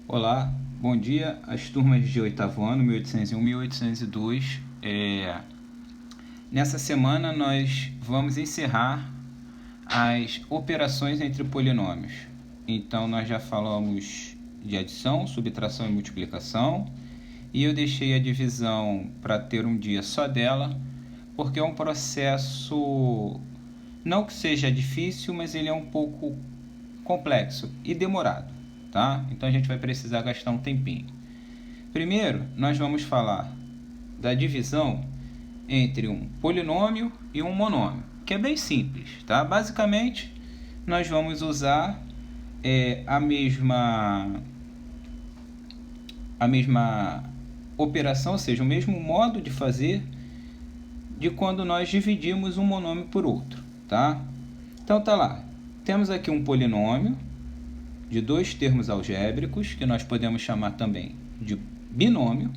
Olá, bom dia às turmas de oitavo ano, 1801 e 1802. Nessa semana nós vamos encerrar as operações entre polinômios. Então nós já falamos de adição, subtração e multiplicação, e eu deixei a divisão para ter um dia só dela, porque é um processo, não que seja difícil, mas ele é um pouco complexo e demorado, tá? Então a gente vai precisar gastar um tempinho. Primeiro, nós vamos falar da divisão entre um polinômio e um monômio, que é bem simples, tá? Basicamente, nós vamos usar a mesma operação, ou seja, o mesmo modo de fazer de quando nós dividimos um monômio por outro, tá? Então tá lá, temos aqui um polinômio de dois termos algébricos, que nós podemos chamar também de binômio,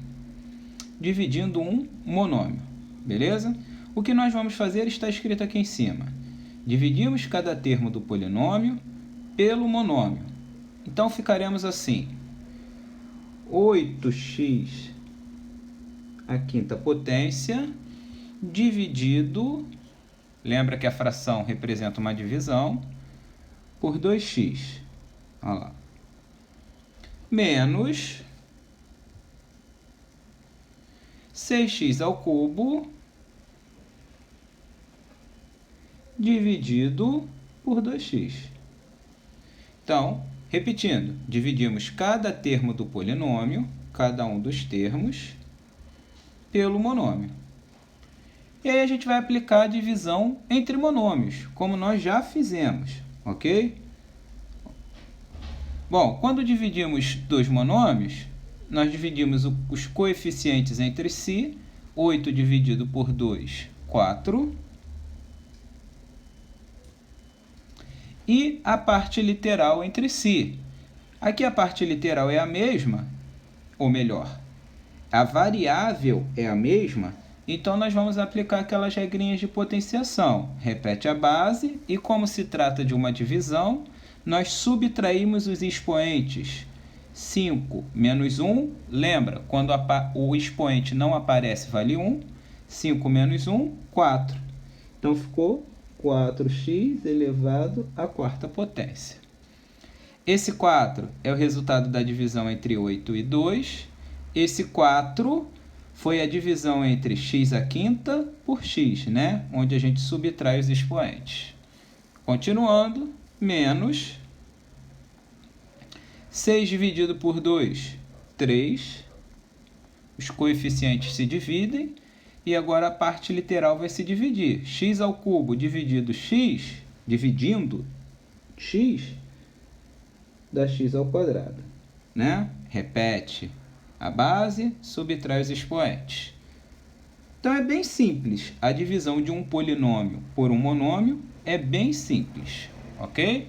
dividindo um monômio, beleza? O que nós vamos fazer está escrito aqui em cima. Dividimos cada termo do polinômio pelo monômio. Então ficaremos assim: 8x à quinta potência dividido, lembra que a fração representa uma divisão, por 2x. Olha lá. Menos 6x ao cubo dividido por 2x. Então, repetindo, dividimos cada termo do polinômio, cada um dos termos, pelo monômio. E aí a gente vai aplicar a divisão entre monômios, como nós já fizemos, ok? Bom, quando dividimos dois monômios, nós dividimos os coeficientes entre si. 8 dividido por 2, 4. E a parte literal entre si. Aqui a parte literal é a mesma, ou melhor, a variável é a mesma, então nós vamos aplicar aquelas regrinhas de potenciação. Repete a base e, como se trata de uma divisão, nós subtraímos os expoentes. 5 menos 1, lembra, quando o expoente não aparece, vale 1. 5 menos 1, 4. Então ficou 4x elevado à quarta potência. Esse 4 é o resultado da divisão entre 8 e 2. Esse 4 foi a divisão entre x à quinta por x, né? Onde a gente subtrai os expoentes. Continuando, menos 6 dividido por 2, 3. Os coeficientes se dividem. E agora a parte literal vai se dividir. X ao cubo dividindo x, dá x ao quadrado, né? Repete a base, subtrai os expoentes. Então é bem simples. A divisão de um polinômio por um monômio é bem simples, ok?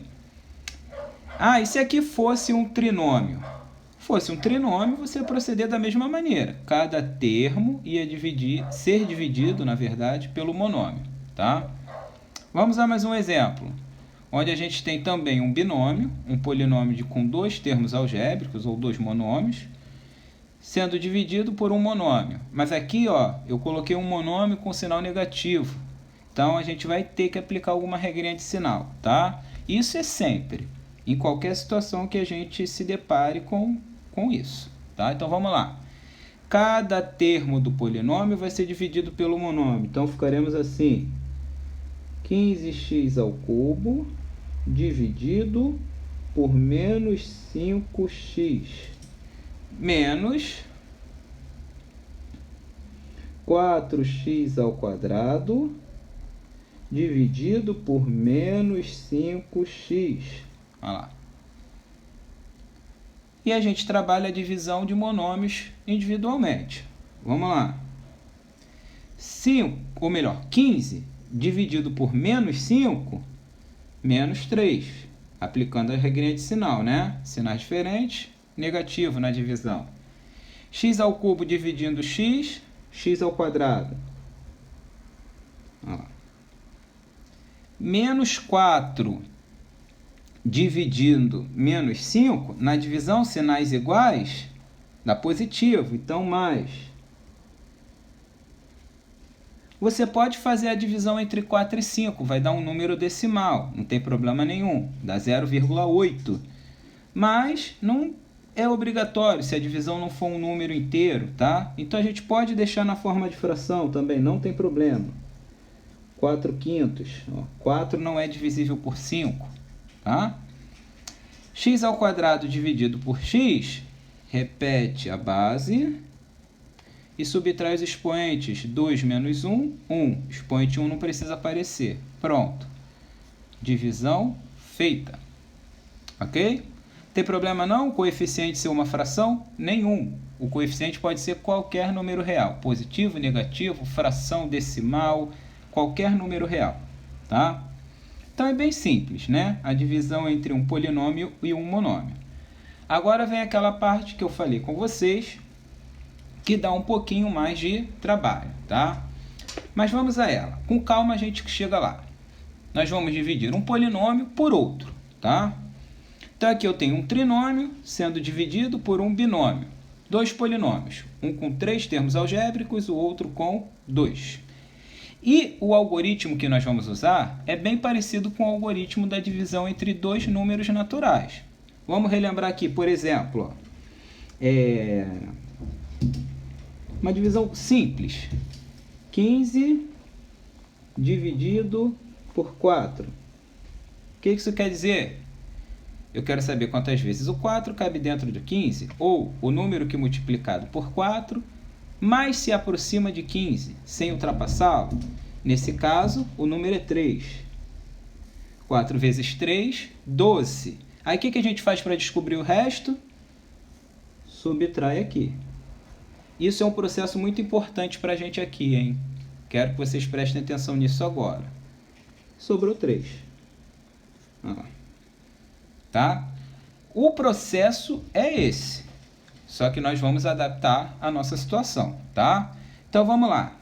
E se aqui fosse um trinômio? Fosse um trinômio, você ia proceder da mesma maneira. Cada termo ia ser dividido, na verdade, pelo monômio, tá? Vamos a mais um exemplo, onde a gente tem também um binômio, um polinômio com dois termos algébricos, ou dois monômios, sendo dividido por um monômio. Mas aqui, eu coloquei um monômio com sinal negativo. Então, a gente vai ter que aplicar alguma regrinha de sinal, tá? Isso é sempre, em qualquer situação que a gente se depare com isso, tá? Então, vamos lá. Cada termo do polinômio vai ser dividido pelo monômio. Então, ficaremos assim: 15x ao cubo dividido por menos 5x menos 4x ao quadrado dividido por menos 5x. Olha lá. E a gente trabalha a divisão de monômios individualmente. Vamos lá. 15 dividido por menos 5, menos 3. Aplicando a regrinha de sinal, né? Sinais diferentes, negativo na divisão. X ao cubo dividindo x, x ao quadrado. Olha lá. Menos 4 dividindo menos 5, na divisão, sinais iguais, dá positivo, então mais. Você pode fazer a divisão entre 4 e 5, vai dar um número decimal, não tem problema nenhum, dá 0,8. Mas não é obrigatório se a divisão não for um número inteiro, tá? Então a gente pode deixar na forma de fração também, não tem problema. 4 quintos, ó, 4 não é divisível por 5, tá? X ao quadrado dividido por x, repete a base e subtrai os expoentes. 2 menos 1, 1. Expoente 1 não precisa aparecer. Pronto. Divisão feita. Ok? Tem problema não o coeficiente ser uma fração? Nenhum. O coeficiente pode ser qualquer número real. Positivo, negativo, fração, decimal, qualquer número real. Tá? Então é bem simples, né? A divisão entre um polinômio e um monômio. Agora vem aquela parte que eu falei com vocês, que dá um pouquinho mais de trabalho, tá? Mas vamos a ela. Com calma a gente chega lá. Nós vamos dividir um polinômio por outro, tá? Então aqui eu tenho um trinômio sendo dividido por um binômio. Dois polinômios, um com 3 termos algébricos, o outro com 2. E o algoritmo que nós vamos usar é bem parecido com o algoritmo da divisão entre dois números naturais. Vamos relembrar aqui, por exemplo, uma divisão simples. 15 dividido por 4. O que isso quer dizer? Eu quero saber quantas vezes o 4 cabe dentro do 15, ou o número que multiplicado por 4, mais se aproxima de 15, sem ultrapassá-lo. Nesse caso, o número é 3. 4 vezes 3, 12. Aí o que a gente faz para descobrir o resto? Subtrai aqui. Isso é um processo muito importante para a gente aqui, hein? Quero que vocês prestem atenção nisso agora. Sobrou 3. Tá? O processo é esse. Só que nós vamos adaptar a nossa situação, tá? Então vamos lá.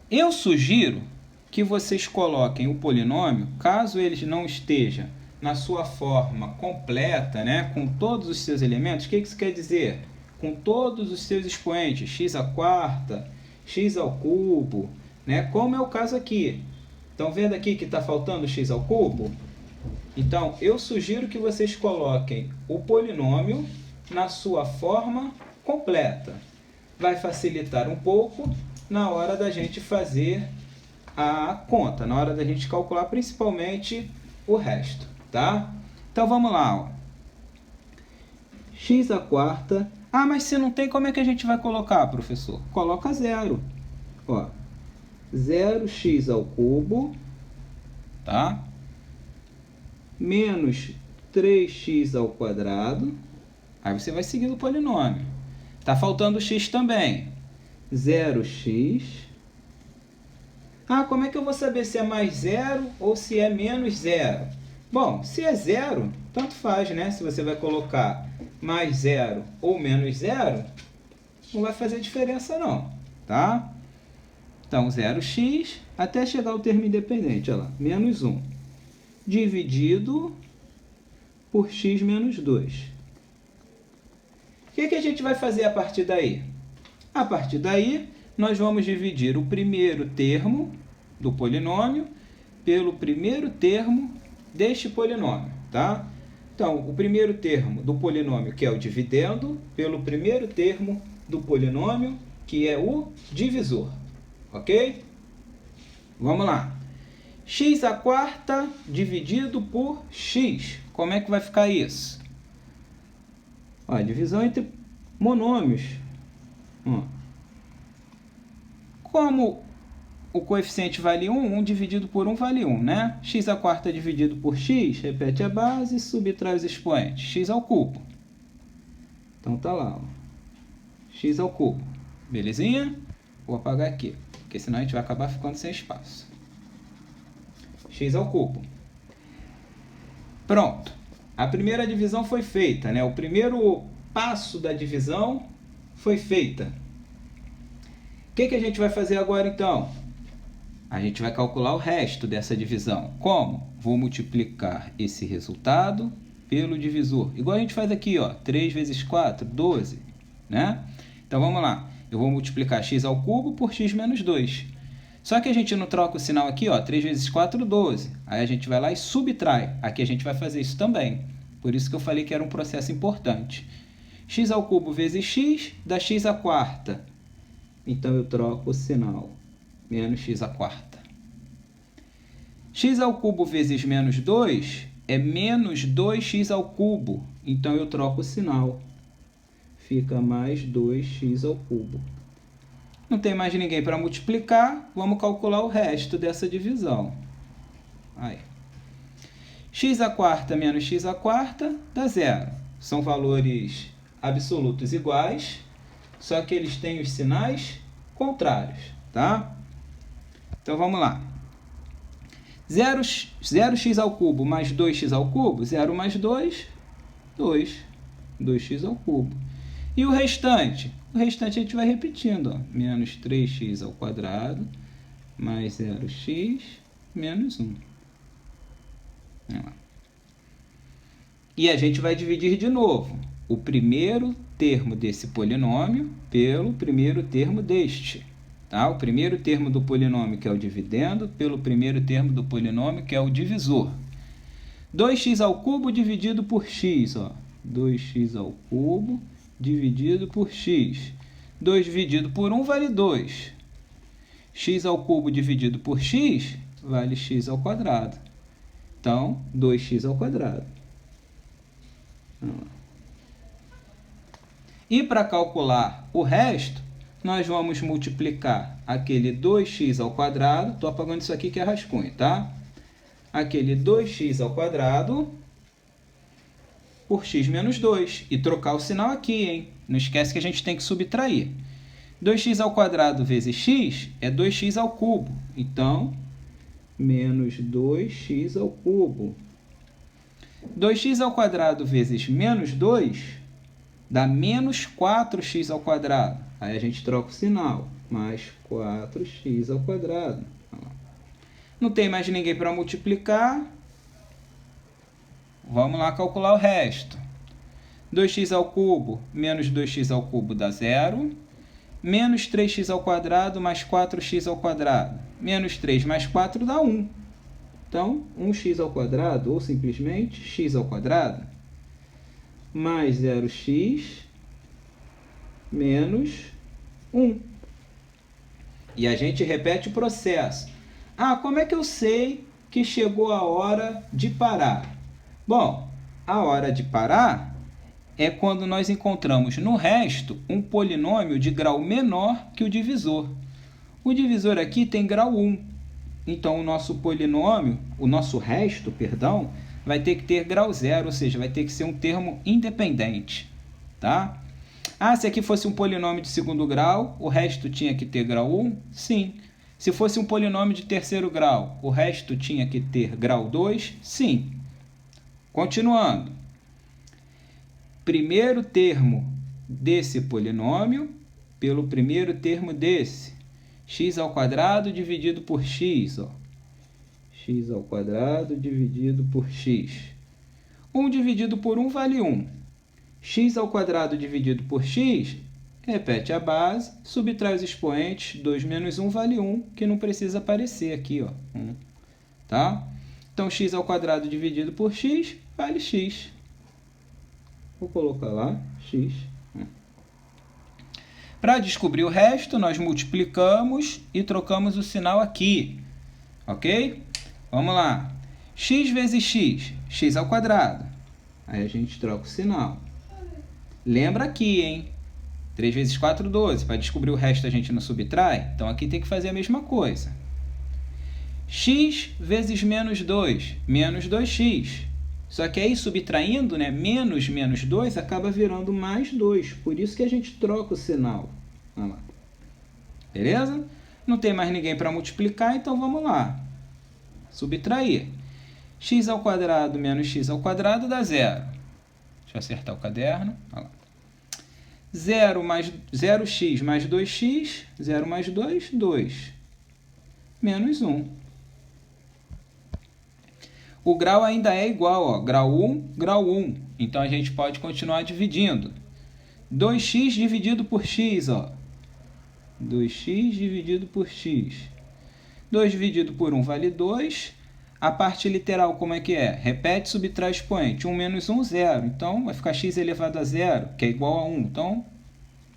Eu sugiro que vocês coloquem o polinômio, caso ele não esteja na sua forma completa, né, com todos os seus elementos. O que isso quer dizer? Com todos os seus expoentes, x à quarta, x ao cubo, né, como é o caso aqui. Estão vendo aqui que está faltando x ao cubo? Então, eu sugiro que vocês coloquem o polinômio na sua forma completa. Vai facilitar um pouco na hora da gente fazer a conta, na hora da gente calcular principalmente o resto, tá? Então, vamos lá, ó. X à quarta. Ah, mas se não tem, como é que a gente vai colocar, professor? Coloca 0. Ó, 0x ao cubo, tá? Menos 3x ao quadrado. Aí você vai seguindo o polinômio. Tá faltando x também. 0x. Ah, como é que eu vou saber se é mais 0 ou se é menos 0? Bom, se é 0, tanto faz, né? Se você vai colocar mais 0 ou menos 0, não vai fazer diferença não, tá? Então, 0x até chegar ao termo independente, olha lá, menos 1. Dividido por x menos 2. O que a gente vai fazer a partir daí? A partir daí, nós vamos dividir o primeiro termo do polinômio pelo primeiro termo deste polinômio, tá? Então, o primeiro termo do polinômio, que é o dividendo, pelo primeiro termo do polinômio, que é o divisor, ok? Vamos lá. X à quarta dividido por x. Como é que vai ficar isso? Ó, divisão entre monômios. Ó. Como o coeficiente vale 1, 1 dividido por 1 vale 1, né? X à quarta dividido por x, repete a base e subtrai os expoentes. X ao cubo. Então tá lá, ó. X ao cubo. Belezinha? Vou apagar aqui, porque senão a gente vai acabar ficando sem espaço. X ao cubo. Pronto. A primeira divisão foi feita, né? O primeiro passo da divisão foi feita. O que a gente vai fazer agora, então? A gente vai calcular o resto dessa divisão. Como? Vou multiplicar esse resultado pelo divisor. Igual a gente faz aqui, ó, 3 vezes 4, 12, né? Então, vamos lá. Eu vou multiplicar x ao cubo por x menos 2. Só que a gente não troca o sinal aqui, ó, 3 vezes 4, 12. Aí a gente vai lá e subtrai. Aqui a gente vai fazer isso também. Por isso que eu falei que era um processo importante. X ao cubo vezes x dá x à quarta. Então, eu troco o sinal. Menos x à quarta. X ao cubo vezes menos 2 é menos 2x ao cubo. Então, eu troco o sinal. Fica mais 2x ao cubo. Não tem mais ninguém para multiplicar. Vamos calcular o resto dessa divisão. Aí. X à quarta menos x à quarta dá zero. São valores absolutos iguais, só que eles têm os sinais contrários, tá? Então, vamos lá. 0x ao cubo mais 2x ao cubo, 0 mais 2, 2. 2x ao cubo. E o restante? O restante a gente vai repetindo, ó. Menos 3x ao quadrado mais 0x menos 1. E a gente vai dividir de novo o primeiro termo desse polinômio pelo primeiro termo deste. Tá? O primeiro termo do polinômio, que é o dividendo, pelo primeiro termo do polinômio, que é o divisor. 2x ao cubo dividido por x. Ó. 2x ao cubo dividido por x. 2 dividido por 1 vale 2. X ao cubo dividido por x vale x ao quadrado. Então, 2x ao quadrado. E para calcular o resto, nós vamos multiplicar aquele 2x ao quadrado. Estou apagando isso aqui que é rascunho, tá? Aquele 2x ao quadrado por x menos 2. E trocar o sinal aqui, hein? Não esquece que a gente tem que subtrair. 2x ao quadrado vezes x é 2x ao cubo. Então, menos 2x ao cubo. 2x ao quadrado vezes menos 2 dá menos 4x ao quadrado. Aí a gente troca o sinal. Mais 4x ao quadrado. Não tem mais ninguém para multiplicar. Vamos lá calcular o resto. 2x ao cubo menos 2x ao cubo dá 0. Menos 3x ao quadrado mais 4x ao quadrado. Menos 3 mais 4 dá 1. Então, 1x ao quadrado, ou simplesmente x ao quadrado, mais 0x menos 1. E a gente repete o processo. Ah, como é que eu sei que chegou a hora de parar? Bom, a hora de parar é quando nós encontramos no resto um polinômio de grau menor que o divisor. O divisor aqui tem grau 1. Então, o nosso polinômio, o nosso resto, perdão, vai ter que ter grau 0, ou seja, vai ter que ser um termo independente, tá? Ah, se aqui fosse um polinômio de segundo grau, o resto tinha que ter grau 1? Sim. Se fosse um polinômio de terceiro grau, o resto tinha que ter grau 2? Sim. Continuando. Primeiro termo desse polinômio pelo primeiro termo desse. X ao quadrado dividido por x. Ó. X ao quadrado dividido por x. 1 dividido por 1 vale 1. X ao quadrado dividido por x, repete a base, subtrai os expoentes, 2 menos 1 vale 1, que não precisa aparecer aqui, ó, 1. Tá? Então, x ao quadrado dividido por x vale x. Vou colocar lá, x. Para descobrir o resto, nós multiplicamos e trocamos o sinal aqui. Ok? Vamos lá. X vezes x, x ao quadrado. Aí a gente troca o sinal. Lembra aqui, hein? 3 vezes 4, 12. Para descobrir o resto, a gente não subtrai. Então, aqui tem que fazer a mesma coisa. X vezes menos 2, menos 2x. Só que aí, subtraindo, né, menos 2 acaba virando mais 2. Por isso que a gente troca o sinal. Olha lá. Beleza? Não tem mais ninguém para multiplicar, então vamos lá. Subtrair. X ao quadrado menos x ao quadrado dá 0. Deixa eu acertar o caderno. Olha lá. 0x mais 2x, 0 mais 2, 2. menos 1. O grau ainda é igual, ó, grau 1, grau 1. Então, a gente pode continuar dividindo. 2x dividido por x, ó. 2x dividido por x. 2 dividido por 1 vale 2. A parte literal, como é que é? Repete, subtrai expoente. 1 menos 1, 0. Então, vai ficar x elevado a 0, que é igual a 1. Então,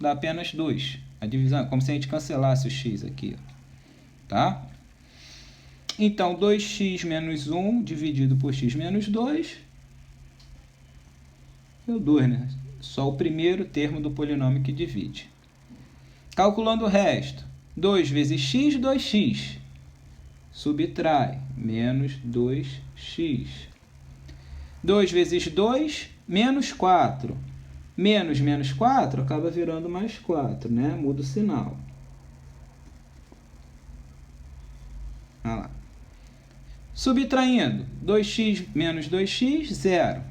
dá apenas 2. A divisão é como se a gente cancelasse o x aqui. Tá? Então, 2x menos 1 dividido por x menos 2. Deu 2, né? Só o primeiro termo do polinômio que divide. Calculando o resto. 2 vezes x, 2x. Subtrai, menos 2x. 2 vezes 2, menos 4. Menos 4 acaba virando mais 4, né? Muda o sinal. Olha lá. Subtraindo, 2x menos 2x, 0.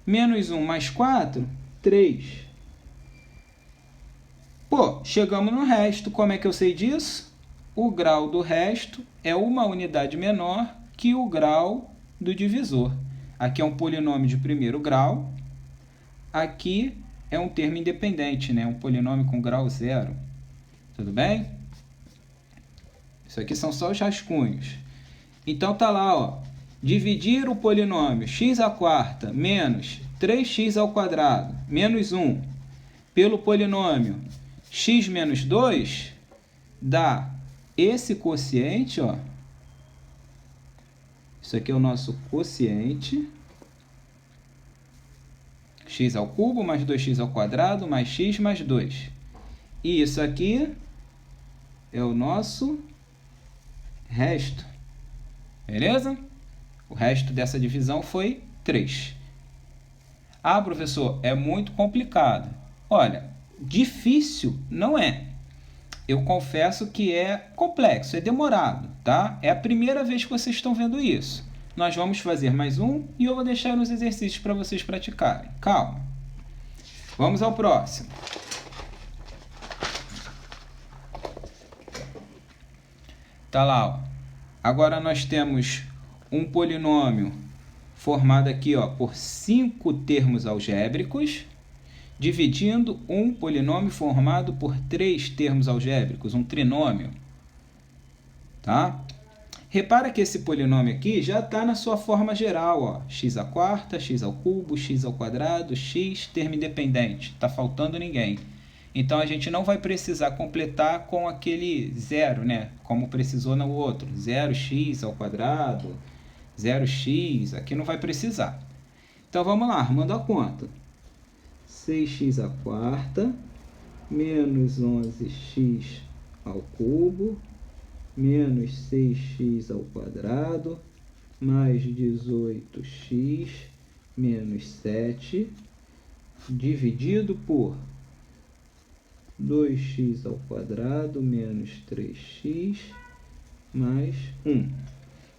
Menos 1 mais 4, 3. Pô, chegamos no resto. Como é que eu sei disso? O grau do resto é uma unidade menor que o grau do divisor. Aqui é um polinômio de primeiro grau. Aqui é um termo independente, né? Um polinômio com grau 0. Tudo bem? Isso aqui são só os rascunhos. Então, tá lá, ó. Dividir o polinômio x² menos 3x² menos 1 pelo polinômio x menos 2 dá esse quociente, ó. Isso aqui é o nosso quociente. X² mais 2x² mais x mais 2. E isso aqui é o nosso resto. Beleza? O resto dessa divisão foi 3. Ah, professor, é muito complicado. Olha, difícil não é. Eu confesso que é complexo, é demorado, tá? É a primeira vez que vocês estão vendo isso. Nós vamos fazer mais um e eu vou deixar uns exercícios para vocês praticarem. Calma. Vamos ao próximo. Tá lá, ó. Agora nós temos um polinômio formado aqui, ó, por 5 termos algébricos, dividindo um polinômio formado por 3 termos algébricos, um trinômio. Tá? Repara que esse polinômio aqui já está na sua forma geral, ó, x², x³, x², x, termo independente. Está faltando ninguém. Então, a gente não vai precisar completar com aquele zero, né? Como precisou no outro. 0x², 0x, aqui não vai precisar. Então, vamos lá, arrumando a conta. 6x² menos 11x² menos 6x² mais 18x menos 7 dividido por 2x² menos 3x mais 1.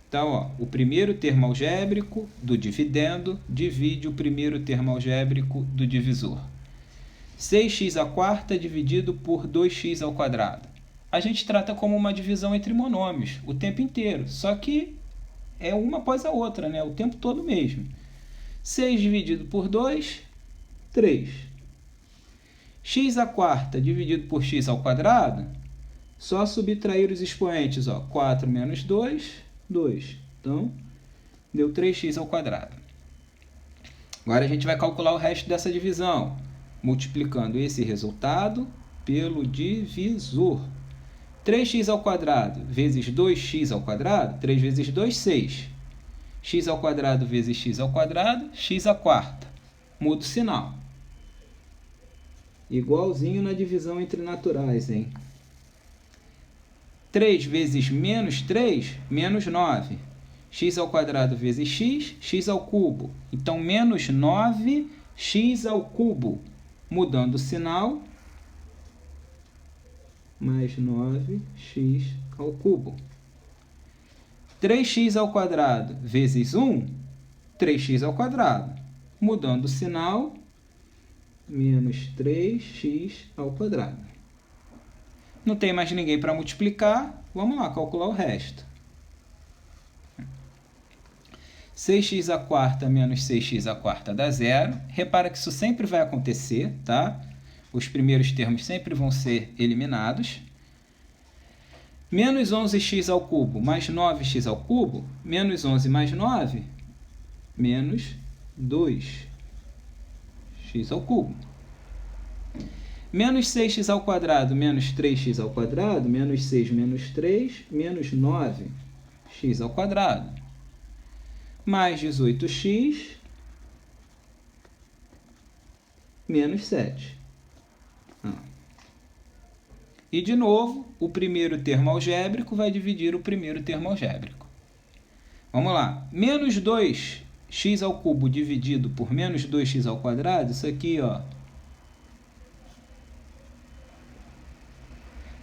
Então, ó, o primeiro termo algébrico do dividendo divide o primeiro termo algébrico do divisor. 6x² dividido por 2x². A gente trata como uma divisão entre monômios o tempo inteiro, só que é uma após a outra, né? O tempo todo mesmo. 6 dividido por 2, 3. x² dividido por x², só subtrair os expoentes, ó, 4 menos 2, 2. Então, deu 3x². Agora a gente vai calcular o resto dessa divisão, multiplicando esse resultado pelo divisor. 3x² vezes 2x², 3 vezes 2, 6. x² vezes x², x². Muda o sinal. Igualzinho na divisão entre naturais, hein? 3 vezes menos 3, menos 9. x² vezes x, x². Então, menos 9x². Mudando o sinal, mais 9x². 3x² vezes 1, 3x². Mudando o sinal, menos 3x². Não tem mais ninguém para multiplicar, Vamos lá, calcular o resto. 6x à quarta menos 6x à quarta dá zero. Repara que isso sempre vai acontecer, tá? Os primeiros termos sempre vão ser eliminados. Menos 11x ao cubo mais 9x ao cubo, menos 11 mais 9, menos 2x ao cubo. Menos 6x ao quadrado menos 3x ao quadrado, menos 6 menos 3, menos 9x ao quadrado. Mais 18x menos 7. E, de novo, o primeiro termo algébrico vai dividir o primeiro termo algébrico. Vamos lá. Menos 2x ao cubo dividido por menos 2x ao quadrado, isso aqui, ó.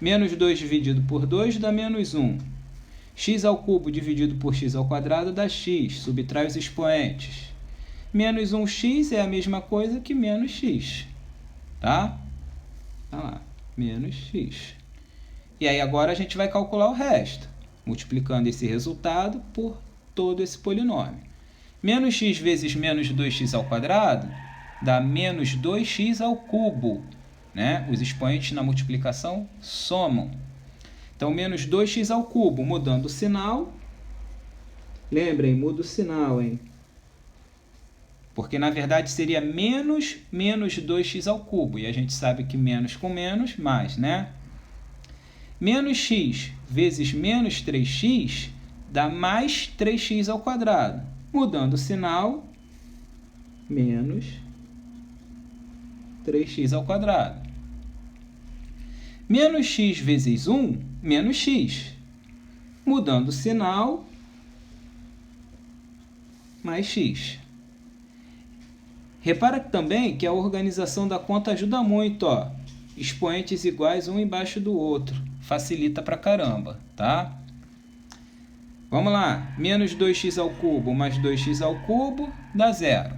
Menos 2 dividido por 2 dá menos 1. X ao cubo dividido por x ao quadrado dá x. Subtrai os expoentes. Menos 1x é a mesma coisa que menos x. Tá? Tá lá. Menos x. E aí agora a gente vai calcular o resto, multiplicando esse resultado por todo esse polinômio. Menos x vezes menos 2x ao quadrado dá menos 2x ao cubo. Né? Os expoentes na multiplicação somam. Então, menos 2x ao cubo, mudando o sinal. Lembrem, muda o sinal, hein? Porque, na verdade, seria menos 2x ao cubo. E a gente sabe que menos com menos, mais, né? Menos x vezes menos 3x dá mais 3x ao quadrado. Mudando o sinal, menos 3x ao quadrado. Menos x vezes 1, menos x. Mudando o sinal, mais x. Repara também que a organização da conta ajuda muito, ó. Expoentes iguais um embaixo do outro. Facilita pra caramba, tá? Vamos lá. Menos 2x ao cubo mais 2x ao cubo dá zero.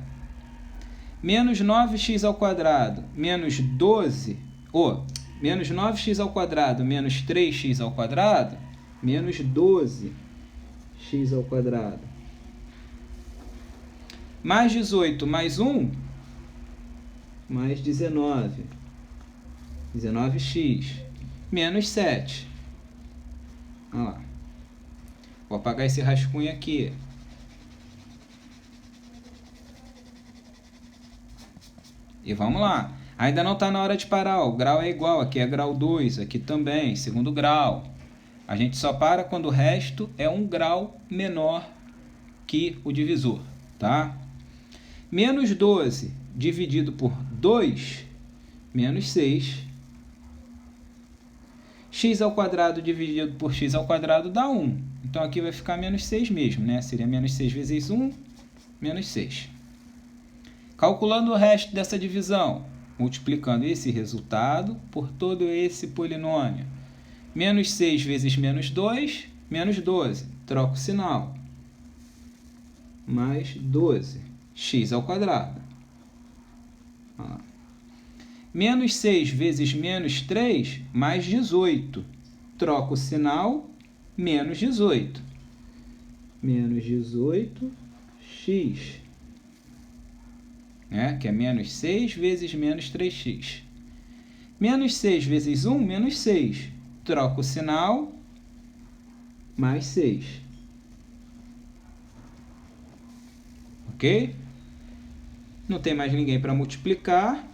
Menos 9x ao quadrado menos 12... menos 9x ao quadrado menos 3x ao quadrado, menos 12x ao quadrado. Mais 18 mais 1, mais 19. 19x, menos 7. Olha lá. Vou apagar esse rascunho aqui. E vamos lá. Ainda não está na hora de parar, ó. O grau é igual, aqui é grau 2, aqui também, segundo grau. A gente só para quando o resto é um grau menor que o divisor, tá? Menos 12 dividido por 2, menos 6. X ao quadrado dividido por x ao quadrado dá 1. Então, aqui vai ficar menos 6 mesmo, né? Seria menos 6 vezes 1, menos 6. Calculando o resto dessa divisão, multiplicando esse resultado por todo esse polinômio. Menos 6 vezes menos 2, menos 12. Troca o sinal. Mais 12. X ao quadrado. Menos 6 vezes menos 3, mais 18. Troca o sinal. Menos 18. Menos 18, x. Que é menos 6 vezes menos 3x. Menos 6 vezes 1, menos 6. Troca o sinal, mais 6. Ok? Não tem mais ninguém para multiplicar.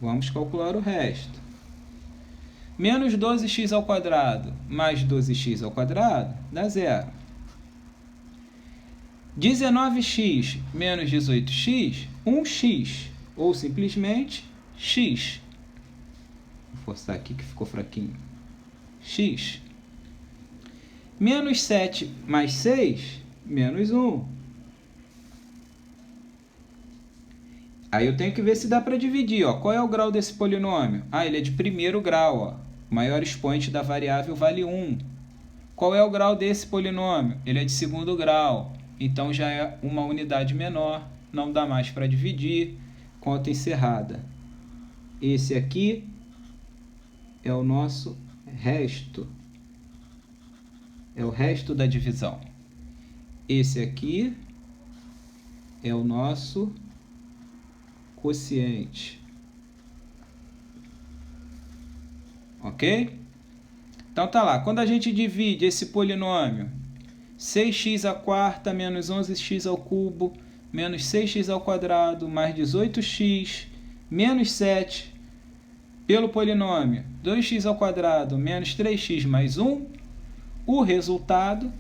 Vamos calcular o resto. Menos 12x ao quadrado mais 12x ao quadrado dá zero. 19x menos 18x, 1x, ou simplesmente x. Vou forçar aqui que ficou fraquinho. X. Menos 7 mais 6, menos 1. Aí eu tenho que ver se dá para dividir. Ó. Qual é o grau desse polinômio? Ele é de primeiro grau. Ó. O maior expoente da variável vale 1. Qual é o grau desse polinômio? Ele é de segundo grau. Então, já é uma unidade menor, não dá mais para dividir, conta encerrada. Esse aqui é o nosso resto. é o resto da divisão. Esse aqui é o nosso quociente. Ok? Então tá lá. Quando a gente divide esse polinômio 6x à quarta menos 11x ao cubo menos 6x ao quadrado mais 18x menos 7 pelo polinômio 2x ao quadrado menos 3x mais 1, o resultado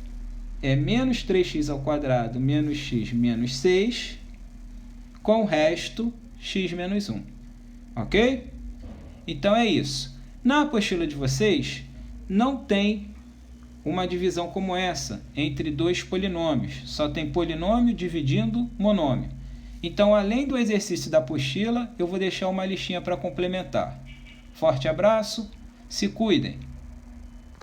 é menos 3x ao quadrado menos x menos 6, com o resto x menos 1. Ok? Então é isso. Na apostila de vocês, não tem uma divisão como essa entre dois polinômios. Só tem polinômio dividindo monômio. Então, além do exercício da apostila, eu vou deixar uma listinha para complementar. Forte abraço, se cuidem!